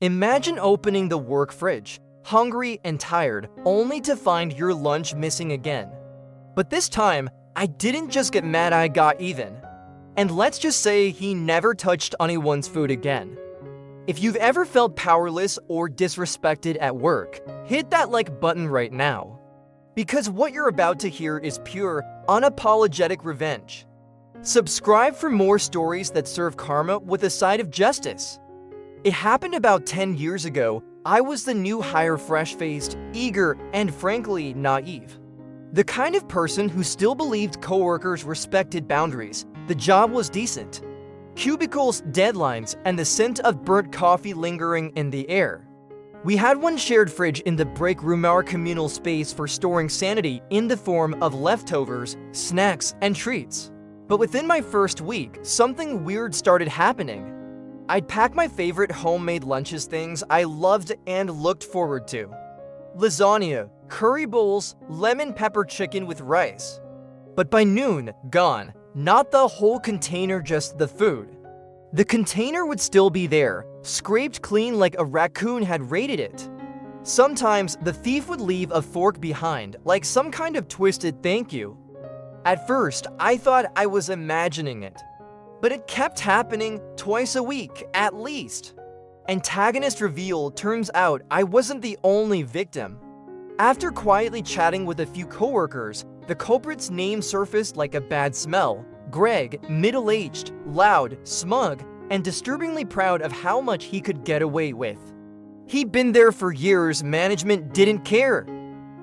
Imagine opening the work fridge, hungry and tired, only to find your lunch missing again. But this time, I didn't just get mad, I got even. And let's just say he never touched anyone's food again. If you've ever felt powerless or disrespected at work, hit that like button right now. Because what you're about to hear is pure, unapologetic revenge. Subscribe for more stories that serve karma with a side of justice. It happened about 10 years ago. I was the new hire, fresh-faced, eager, and frankly naive. The kind of person who still believed coworkers respected boundaries, the job was decent. Cubicles, deadlines, and the scent of burnt coffee lingering in the air. We had one shared fridge in the break room, our communal space for storing sanity in the form of leftovers, snacks, and treats. But within my first week, something weird started happening. I'd pack my favorite homemade lunches, things I loved and looked forward to. Lasagna, curry bowls, lemon pepper chicken with rice. But by noon, gone. Not the whole container, just the food. The container would still be there, scraped clean like a raccoon had raided it. Sometimes the thief would leave a fork behind, like some kind of twisted thank you. At first, I thought I was imagining it. But it kept happening twice a week, at least. Antagonist reveal, turns out I wasn't the only victim. After quietly chatting with a few coworkers, the culprit's name surfaced like a bad smell. Greg, middle-aged, loud, smug, and disturbingly proud of how much he could get away with. He'd been there for years, management didn't care.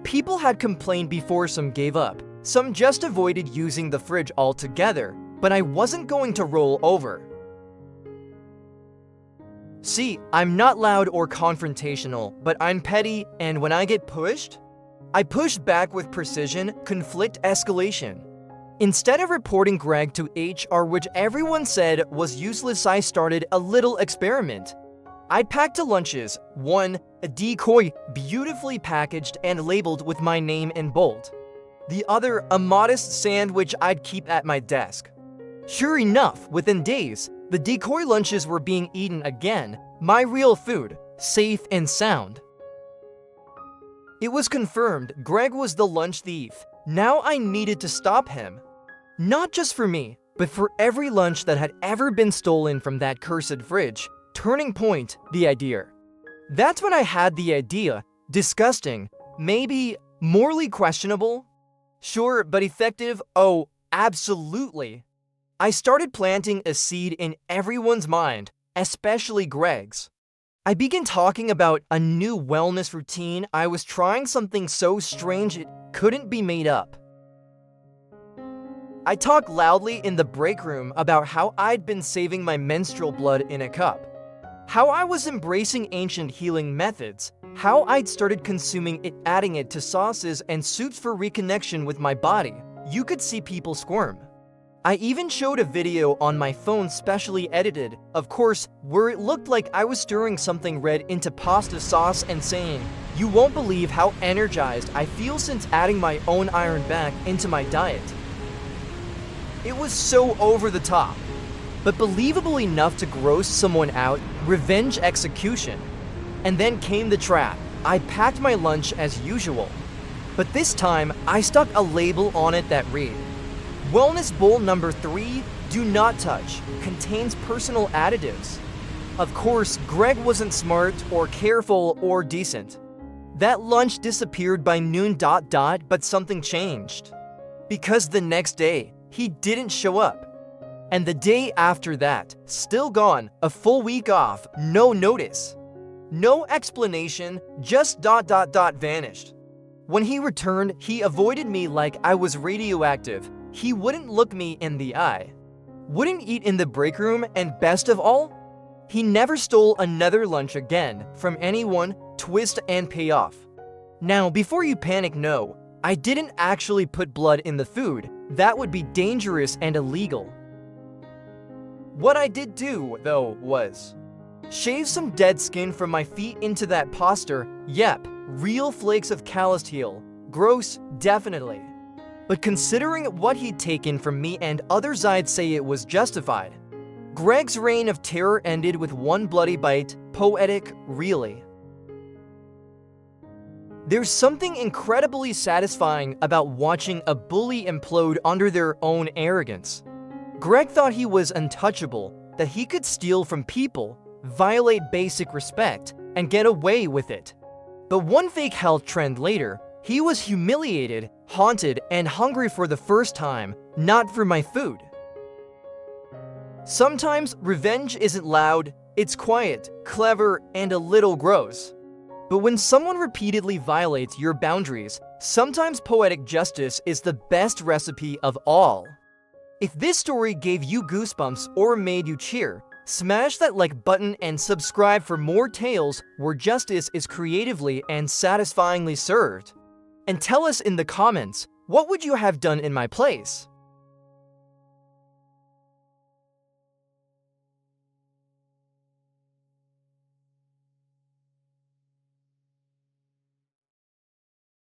People had complained before, some gave up. Some just avoided using the fridge altogether, but I wasn't going to roll over. See, I'm not loud or confrontational, but I'm petty, and when I get pushed, I push back with precision, conflict escalation. Instead of reporting Greg to HR, which everyone said was useless, I started a little experiment. I packed lunches, one, a decoy, beautifully packaged and labeled with my name in bold. The other, a modest sandwich I'd keep at my desk. Sure enough, within days, the decoy lunches were being eaten again, my real food, safe and sound. It was confirmed Greg was the lunch thief. Now I needed to stop him. Not just for me, but for every lunch that had ever been stolen from that cursed fridge. Turning point, the idea. That's when I had the idea. Disgusting, maybe morally questionable. Sure, but effective? Oh, absolutely. I started planting a seed in everyone's mind, especially Greg's. I began talking about a new wellness routine. I was trying something so strange it couldn't be made up. I talked loudly in the break room about how I'd been saving my menstrual blood in a cup, how I was embracing ancient healing methods, how I'd started consuming it, adding it to sauces and soups for reconnection with my body. You could see people squirm. I even showed a video on my phone, specially edited, of course, where it looked like I was stirring something red into pasta sauce and saying, "You won't believe how energized I feel since adding my own iron back into my diet." It was so over the top, but believable enough to gross someone out. Revenge execution. And then came the trap. I packed my lunch as usual, but this time I stuck a label on it that read, "Wellness Bowl number 3, do not touch, contains personal additives." Of course, Greg wasn't smart or careful or decent. That lunch disappeared by noon, but something changed. Because the next day, he didn't show up. And the day after that, still gone, a full week off, no notice. No explanation, just vanished. When he returned, he avoided me like I was radioactive. He wouldn't look me in the eye, wouldn't eat in the break room, and best of all, he never stole another lunch again from anyone. Twist and payoff. Now, before you panic, no, I didn't actually put blood in the food. That would be dangerous and illegal. What I did do, though, was shave some dead skin from my feet into that pasta. Yep, real flakes of calloused heel. Gross, definitely. But considering what he'd taken from me and others, I'd say it was justified. Greg's reign of terror ended with one bloody bite. Poetic, really. There's something incredibly satisfying about watching a bully implode under their own arrogance. Greg thought he was untouchable, that he could steal from people, violate basic respect, and get away with it. But one fake health trend later, he was humiliated, haunted, and hungry for the first time, not for my food. Sometimes revenge isn't loud, it's quiet, clever, and a little gross. But when someone repeatedly violates your boundaries, sometimes poetic justice is the best recipe of all. If this story gave you goosebumps or made you cheer, smash that like button and subscribe for more tales where justice is creatively and satisfyingly served. And tell us in the comments, what would you have done in my place?